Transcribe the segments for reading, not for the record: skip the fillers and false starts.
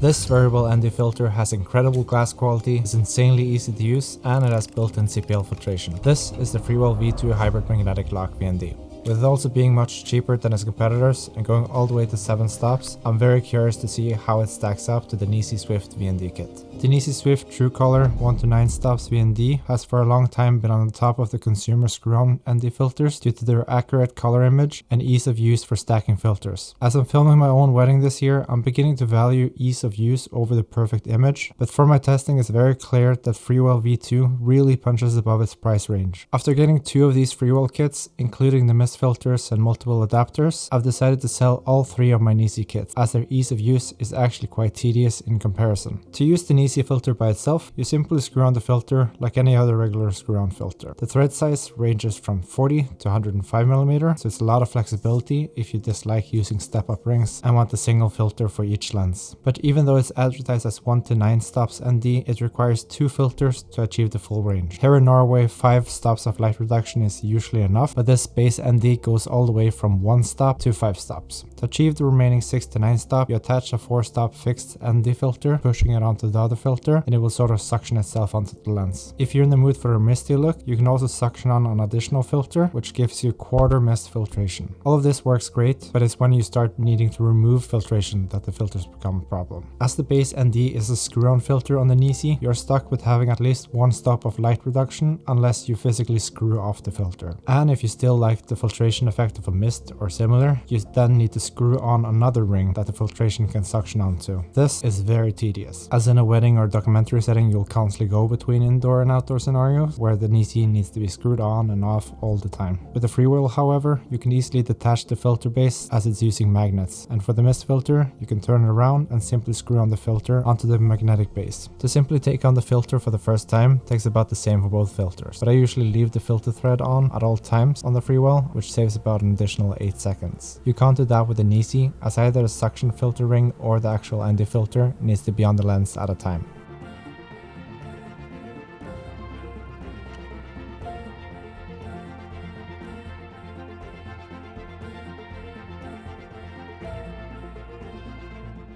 This variable ND filter has incredible glass quality, is insanely easy to use, and it has built-in CPL filtration. This is the Freewell V2 hybrid magnetic lock VND. With it also being much cheaper than its competitors and going all the way to 7 stops, I'm very curious to see how it stacks up to the NiSi Swift VND kit. The NiSi Swift True Color 1 to 9 stops VND has for a long time been on the top of the consumer screw-on ND filters due to their accurate color image and ease of use for stacking filters. As I'm filming my own wedding this year, I'm beginning to value ease of use over the perfect image, but for my testing it's very clear that Freewell V2 really punches above its price range. After getting 2 of these Freewell kits, including the mist filters and multiple adapters, I've decided to sell all 3 of my NiSi kits, as their ease of use is actually quite tedious in comparison. To use the NiSi filter by itself, you simply screw on the filter like any other regular screw-on filter. The thread size ranges from 40 to 105mm, so it's a lot of flexibility if you dislike using step-up rings and want a single filter for each lens. But even though it's advertised as 1 to 9 stops ND, it requires 2 filters to achieve the full range. Here in Norway, 5 stops of light reduction is usually enough, but this base ND goes all the way from 1 stop to 5 stops. To achieve the remaining 6 to 9 stop, you attach a 4 stop fixed ND filter, pushing it onto the other filter, and it will sort of suction itself onto the lens. If you're in the mood for a misty look, you can also suction on an additional filter, which gives you quarter mist filtration. All of this works great, but it's when you start needing to remove filtration that the filters become a problem. As the base ND is a screw-on filter on the NiSi, you're stuck with having at least 1 stop of light reduction unless you physically screw off the filter. And if you still like the filtration effect of a mist or similar, you then need to screw on another ring that the filtration can suction onto. This is very tedious. As in a wedding or documentary setting, you'll constantly go between indoor and outdoor scenarios where the NiSi needs to be screwed on and off all the time. With the Freewell, however, you can easily detach the filter base as it's using magnets, and for the mist filter, you can turn it around and simply screw on the filter onto the magnetic base. To simply take on the filter for the first time takes about the same for both filters, but I usually leave the filter thread on at all times on the Freewell, which saves about an additional 8 seconds. You can't do that with the NiSi, as either the suction filter ring or the actual ND filter needs to be on the lens at a time.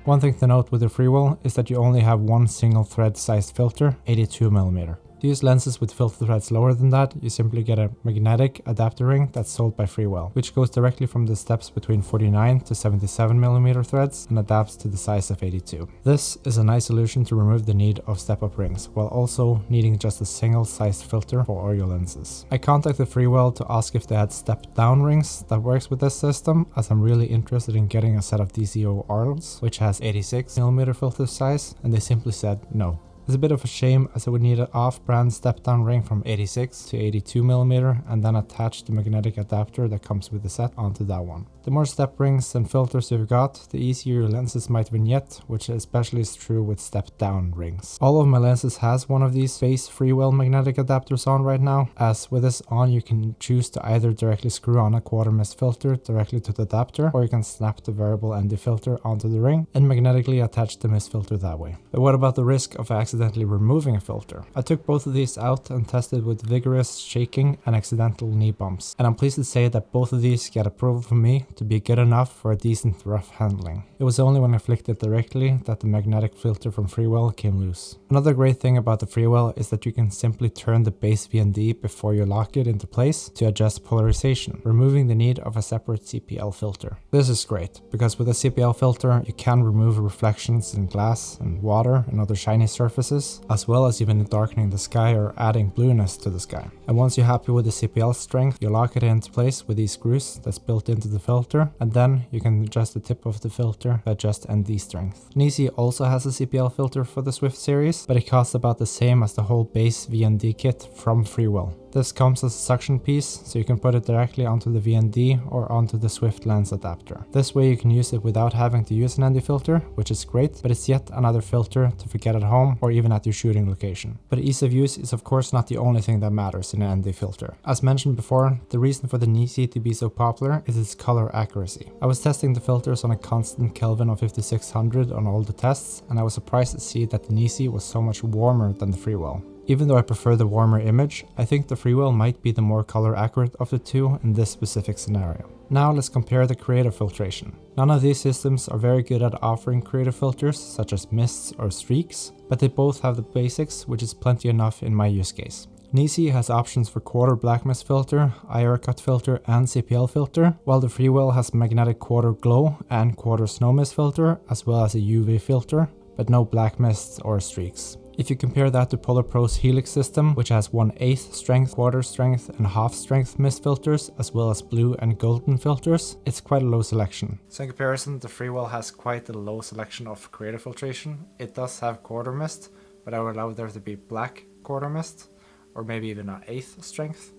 One thing to note with the Freewell is that you only have one single thread sized filter, 82mm. To use lenses with filter threads lower than that, you simply get a magnetic adapter ring that's sold by Freewell, which goes directly from the steps between 49 to 77mm threads and adapts to the size of 82. This is a nice solution to remove the need of step-up rings, while also needing just a single sized filter for all your lenses. I contacted Freewell to ask if they had step-down rings that works with this system, as I'm really interested in getting a set of DCO Arls, which has 86mm filter size, and they simply said no. It's a bit of a shame, as I would need an off-brand step-down ring from 86 to 82mm and then attach the magnetic adapter that comes with the set onto that one. The more step rings and filters you've got, the easier your lenses might vignette, which especially is true with step-down rings. All of my lenses has one of these base Freewell magnetic adapters on right now, as with this on you can choose to either directly screw on a quarter mist filter directly to the adapter, or you can snap the variable ND filter onto the ring and magnetically attach the mist filter that way. But what about the risk of accidentally removing a filter? I took both of these out and tested with vigorous shaking and accidental knee bumps, and I'm pleased to say that both of these get approval from me to be good enough for a decent rough handling. It was only when I flicked it directly that the magnetic filter from Freewell came loose. Another great thing about the Freewell is that you can simply turn the base VND before you lock it into place to adjust polarization, removing the need of a separate CPL filter. This is great, because with a CPL filter you can remove reflections in glass and water and other shiny surfaces, as well as even darkening the sky or adding blueness to the sky. And once you're happy with the CPL strength, you lock it into place with these screws that's built into the filter, and then you can adjust the tip of the filter to adjust ND strength. NiSi also has a CPL filter for the Swift series, but it costs about the same as the whole base VND kit from Freewell. This comes as a suction piece, so you can put it directly onto the VND or onto the Swift lens adapter. This way you can use it without having to use an ND filter, which is great, but it's yet another filter to forget at home or even at your shooting location. But ease of use is of course not the only thing that matters in an ND filter. As mentioned before, the reason for the NiSi to be so popular is its color accuracy. I was testing the filters on a constant Kelvin of 5600 on all the tests, and I was surprised to see that the NiSi was so much warmer than the Freewell. Even though I prefer the warmer image, I think the Freewell might be the more color accurate of the two in this specific scenario. Now let's compare the creative filtration. None of these systems are very good at offering creative filters such as mists or streaks, but they both have the basics, which is plenty enough in my use case. NiSi has options for quarter black mist filter, IR cut filter and CPL filter, while the Freewell has magnetic quarter glow and quarter snow mist filter, as well as a UV filter, but no black mists or streaks. If you compare that to PolarPro's Helix system, which has 1/8 strength, quarter strength and half strength mist filters, as well as blue and golden filters, it's quite a low selection. So in comparison, the Freewell has quite a low selection of creative filtration. It does have quarter mist, but I would allow there to be black quarter mist, or maybe even an 1/8 strength.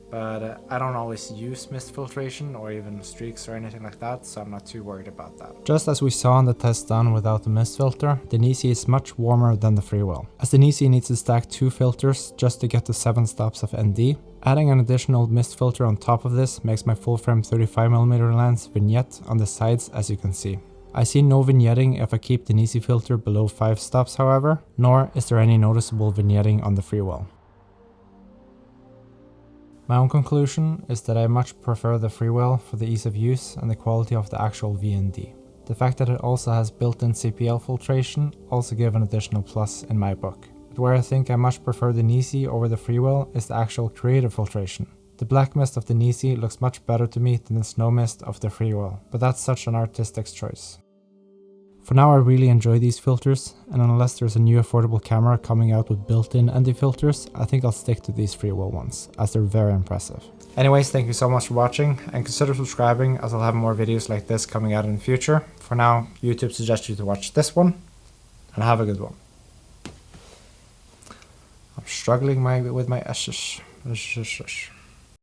But I don't always use mist filtration or even streaks or anything like that, so I'm not too worried about that. Just as we saw in the test done without the mist filter, the NiSi is much warmer than the Freewell. As the NiSi needs to stack 2 filters just to get to 7 stops of ND, adding an additional mist filter on top of this makes my full frame 35mm lens vignette on the sides, as you can see. I see no vignetting if I keep the NiSi filter below 5 stops however, nor is there any noticeable vignetting on the Freewell. My own conclusion is that I much prefer the Freewell for the ease of use and the quality of the actual VND. The fact that it also has built-in CPL filtration also give an additional plus in my book. But where I think I much prefer the NiSi over the Freewell is the actual creative filtration. The black mist of the NiSi looks much better to me than the snow mist of the Freewell, but that's such an artistic choice. For now I really enjoy these filters, and unless there's a new affordable camera coming out with built-in ND filters, I think I'll stick to these Freewell ones, as they're very impressive. Anyways, thank you so much for watching, and consider subscribing as I'll have more videos like this coming out in the future. For now, YouTube suggests you to watch this one, and have a good one. I'm struggling with my S's.